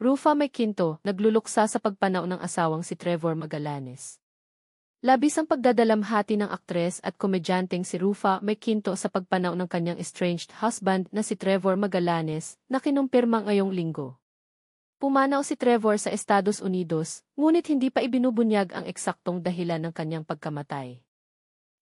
Rufa May Quinto, nagluluksa sa pagpanaw ng asawang si Trevor Magallanes. Labis ang pagdadalamhati ng aktres at komedyanteng si Rufa May Quinto sa pagpanaw ng kanyang estranged husband na si Trevor Magallanes na kinumpirma ngayong linggo. Pumanaw si Trevor sa Estados Unidos, ngunit hindi pa ibinubunyag ang eksaktong dahilan ng kanyang pagkamatay.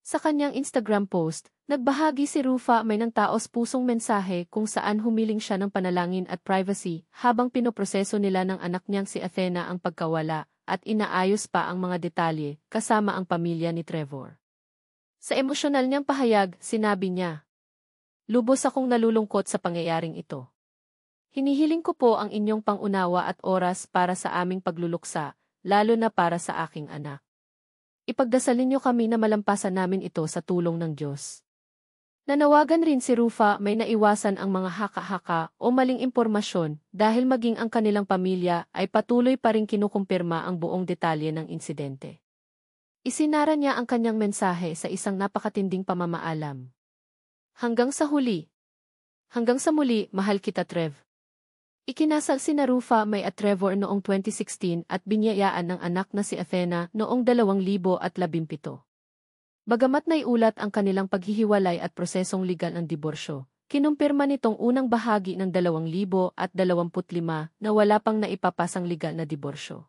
Sa kanyang Instagram post, nagbahagi si Rufa May ng taos-pusong mensahe kung saan humiling siya ng panalangin at privacy habang pinoproseso nila ng anak niyang si Athena ang pagkawala at inaayos pa ang mga detalye kasama ang pamilya ni Trevor. Sa emosyonal niyang pahayag, sinabi niya, "Lubos akong nalulungkot sa pangyayaring ito. Hinihiling ko po ang inyong pangunawa at oras para sa aming pagluluksa, lalo na para sa aking anak. Ipagdasalin niyo kami na malampasan namin ito sa tulong ng Diyos." Nanawagan rin si Rufa May na iwasan ang mga haka-haka o maling impormasyon dahil maging ang kanilang pamilya ay patuloy pa ring kinukumpirma ang buong detalye ng insidente. Isinara niya ang kanyang mensahe sa isang napakatinding pamamaalam. Hanggang sa muli, mahal kita Trev. Ikinasal sina Rufa May at Trevor noong 2016 at binyayaan ng anak na si Athena noong 2017. Bagamat naiulat ang kanilang paghihiwalay at prosesong legal ng diborsyo, kinumpirma nitong unang bahagi ng 2025 na wala pang naipapasang legal na diborsyo.